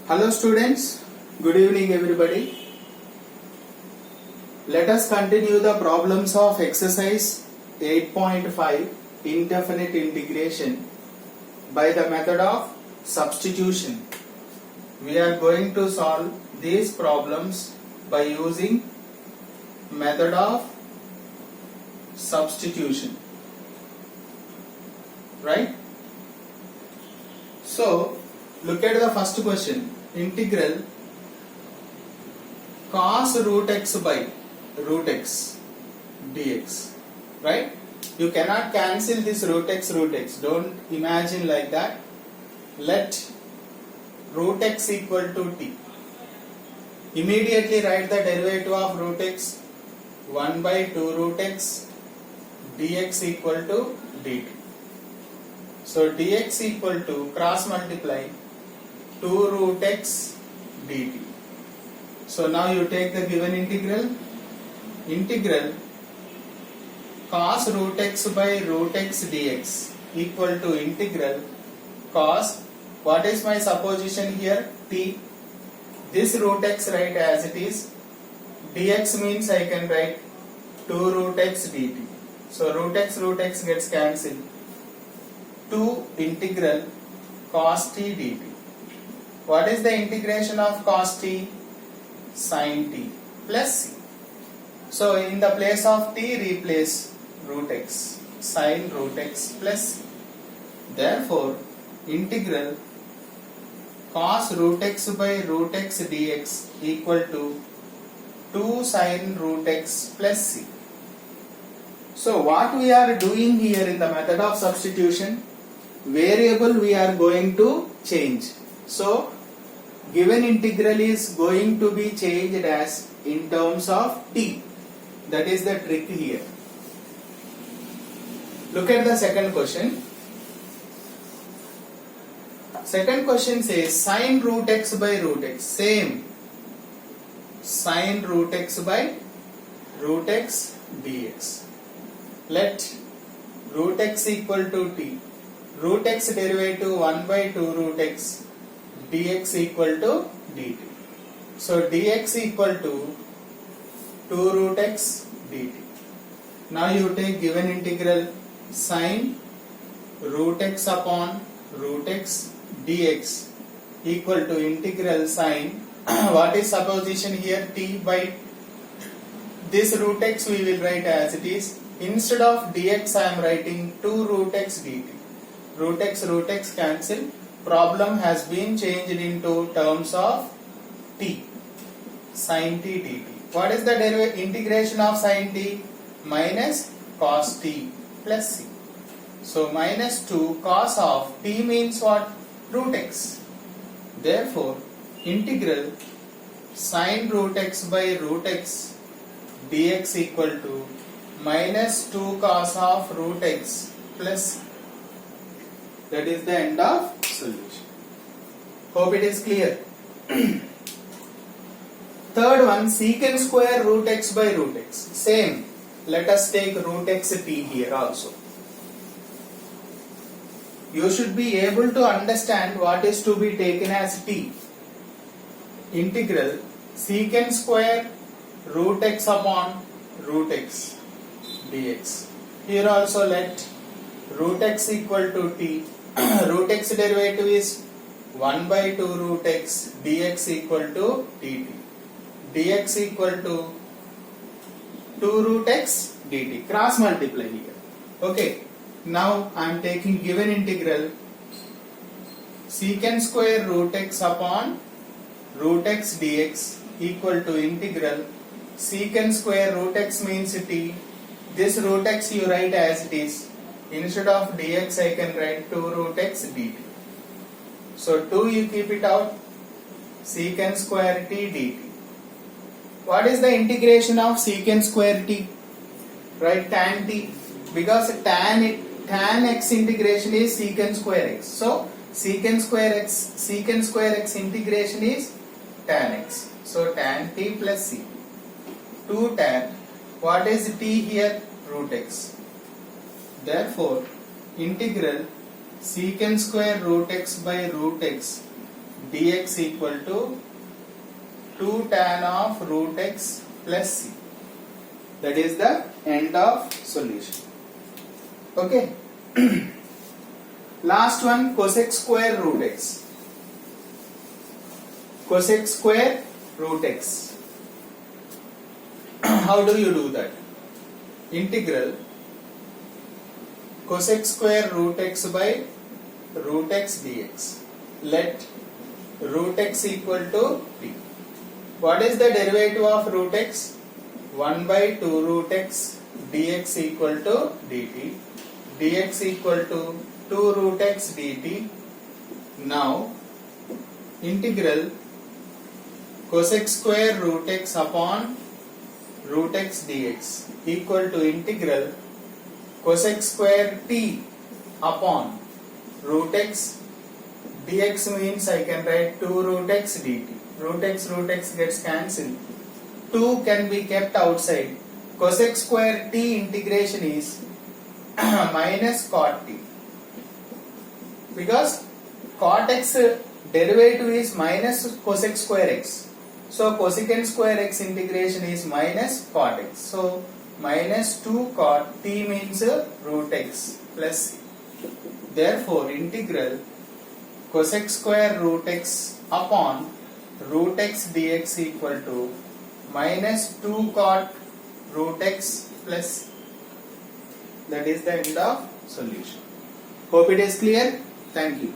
Hello students, good evening everybody. Let us continue the problems of exercise 8.5 indefinite integration by the method of substitution. We are going to solve these problems by using method of substitution. Right? So, look at the first question. Integral cos root x by root x dx. Right? You cannot cancel this root x. Don't imagine like that. Let root x equal to t. Immediately write the derivative of root x. 1 by 2 root x dx equal to dt. So dx equal to cross multiply 2 root x dt. So now you take the given integral. Integral cos root x by root x dx equal to integral cos, what is my supposition here? T. This root x write as it is. Dx means I can write 2 root x dt. So root x gets cancelled. 2 integral cos t dt. What is the integration of cos t? Sin t plus c. So in the place of t replace root x, sin root x plus c. Therefore integral cos root x by root x dx equal to 2 sin root x plus c. So what we are doing here in the method of substitution, variable we are going to change. So given integral is going to be changed as in terms of t. That is the trick here. Look at the second question. Second question says sin root x by root x. Same. Sin root x by root x dx. Let root x equal to t. Root x derivative 1 by 2 root x dx equal to dt. So dx equal to 2 root x dt. Now you take given integral sin root x upon root x dx equal to integral sin what is supposition here? T by this root x we will write as it is. Instead of dx I am writing 2 root x dt. Root x cancel. Problem has been changed into terms of t. Sin t dt. What is the integration of sin t? Minus cos t plus c. So minus 2 cos of t means what? Root x. Therefore integral sin root x by root x dx equal to minus 2 cos of root x plus c. That is the end of solution. Hope it is clear. Third one, secant square root x by root x. Same. Let us take root x t here also. You should be able to understand what is to be taken as t. Integral secant square root x upon root x dx. Here also let root x equal to t. Root x derivative is 1 by 2 root x dx equal to dt. Dx equal to 2 root x dt. Cross multiply here. Okay. Now I am taking given integral secant square root x upon root x dx equal to integral secant square root x means t. This root x you write as it is. Instead of dx I can write 2 root x dt. So 2 you keep it out. Secant square t dt. What is the integration of secant square t? Right, tan t. Because tan x integration is secant square x. So secant square x integration is tan x. So tan t plus c. 2 tan. What is t here? Root x. Therefore integral secant square root x by root x dx equal to 2 tan of root x plus c. That is the end of solution. Okay. Last one, cosec square root x. Cosec square root x. How do you do that? Integral cosec square root x by root x dx. Let root x equal to t. What is the derivative of root x? 1 by 2 root x dx equal to dt. Dx equal to 2 root x dt. Now integral cosec square root x upon root x dx equal to integral cosec square t upon root x dx means I can write 2 root x dt. Root x gets cancelled. 2 can be kept outside. Cosec square t integration is minus cot t. Because cot x derivative is minus cosec square x. So cosecant square x integration is minus cot x. So minus 2 cot t means root x plus c. Therefore integral cosec square root x upon root x dx equal to minus 2 cot root x plus c. That is the end of solution. Hope it is clear. Thank you.